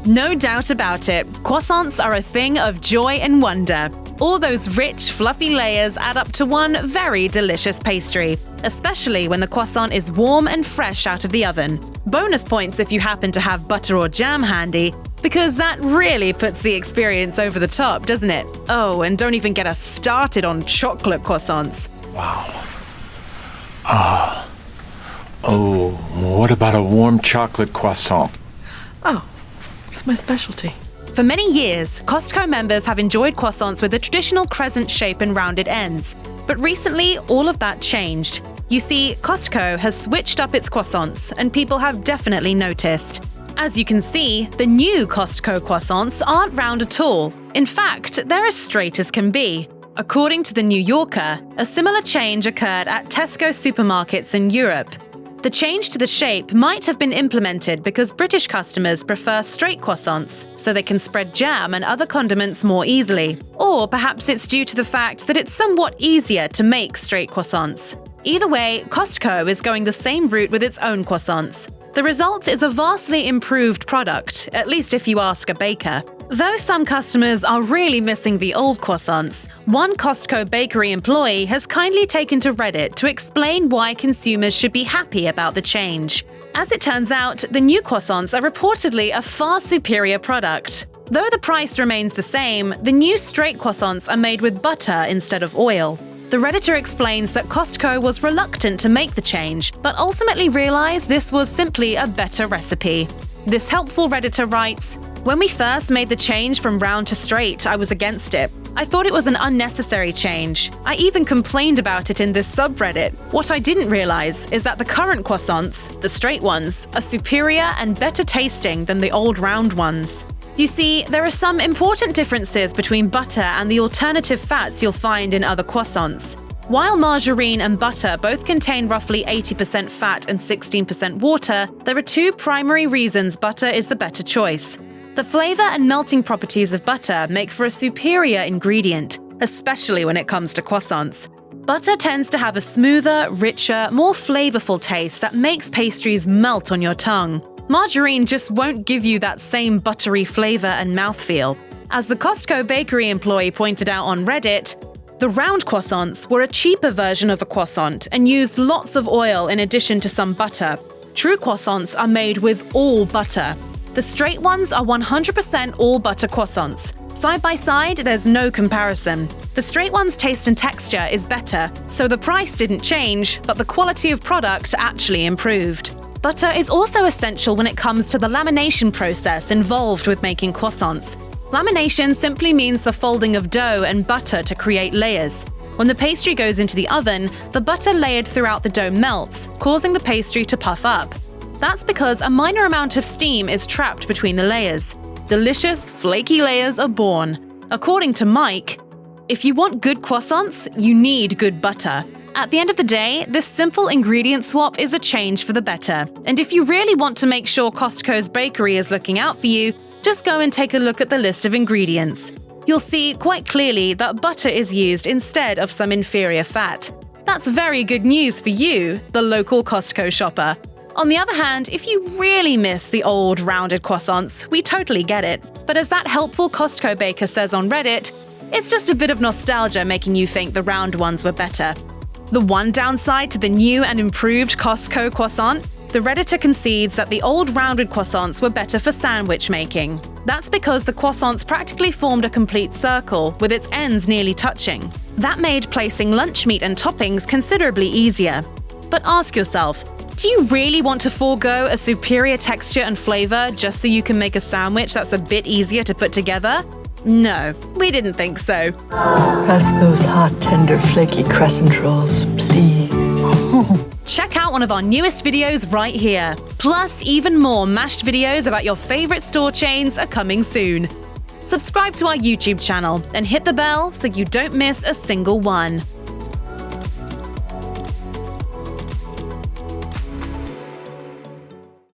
No doubt about it, croissants are a thing of joy and wonder. All those rich, fluffy layers add up to one very delicious pastry, especially when the croissant is warm and fresh out of the oven. Bonus points if you happen to have butter or jam handy, because that really puts the experience over the top, doesn't it? Oh, and don't even get us started on chocolate croissants. Wow. Oh, what about a warm chocolate croissant? Oh, it's my specialty. For many years, Costco members have enjoyed croissants with the traditional crescent shape and rounded ends. But recently, all of that changed. You see, Costco has switched up its croissants, and people have definitely noticed. As you can see, the new Costco croissants aren't round at all. In fact, they're as straight as can be. According to The New Yorker, a similar change occurred at Tesco supermarkets in Europe. The change to the shape might have been implemented because British customers prefer straight croissants, so they can spread jam and other condiments more easily. Or perhaps it's due to the fact that it's somewhat easier to make straight croissants. Either way, Costco is going the same route with its own croissants. The result is a vastly improved product, at least if you ask a baker. Though some customers are really missing the old croissants, one Costco bakery employee has kindly taken to Reddit to explain why consumers should be happy about the change. As it turns out, the new croissants are reportedly a far superior product. Though the price remains the same, the new straight croissants are made with butter instead of oil. The Redditor explains that Costco was reluctant to make the change, but ultimately realized this was simply a better recipe. This helpful Redditor writes, "When we first made the change from round to straight, I was against it. I thought it was an unnecessary change. I even complained about it in this subreddit. What I didn't realize is that the current croissants, the straight ones, are superior and better tasting than the old round ones." You see, there are some important differences between butter and the alternative fats you'll find in other croissants. While margarine and butter both contain roughly 80% fat and 16% water, there are two primary reasons butter is the better choice. The flavor and melting properties of butter make for a superior ingredient, especially when it comes to croissants. Butter tends to have a smoother, richer, more flavorful taste that makes pastries melt on your tongue. Margarine just won't give you that same buttery flavor and mouthfeel. As the Costco bakery employee pointed out on Reddit, the round croissants were a cheaper version of a croissant and used lots of oil in addition to some butter. True croissants are made with all butter. The straight ones are 100% all butter croissants. Side by side, there's no comparison. The straight one's taste and texture is better, so the price didn't change, but the quality of product actually improved. Butter is also essential when it comes to the lamination process involved with making croissants. Lamination simply means the folding of dough and butter to create layers. When the pastry goes into the oven, the butter layered throughout the dough melts, causing the pastry to puff up. That's because a minor amount of steam is trapped between the layers. Delicious, flaky layers are born. According to Mike, if you want good croissants, you need good butter. At the end of the day, this simple ingredient swap is a change for the better. And if you really want to make sure Costco's bakery is looking out for you, just go and take a look at the list of ingredients. You'll see quite clearly that butter is used instead of some inferior fat. That's very good news for you, the local Costco shopper. On the other hand, if you really miss the old rounded croissants, we totally get it. But as that helpful Costco baker says on Reddit, it's just a bit of nostalgia making you think the round ones were better. The one downside to the new and improved Costco croissant? The Redditor concedes that the old rounded croissants were better for sandwich making. That's because the croissants practically formed a complete circle, with its ends nearly touching. That made placing lunch meat and toppings considerably easier. But ask yourself, do you really want to forego a superior texture and flavor just so you can make a sandwich that's a bit easier to put together? No, we didn't think so. Pass those hot, tender, flaky crescent rolls, please. Check out one of our newest videos right here. Plus, even more mashed videos about your favorite store chains are coming soon. Subscribe to our YouTube channel and hit the bell so you don't miss a single one.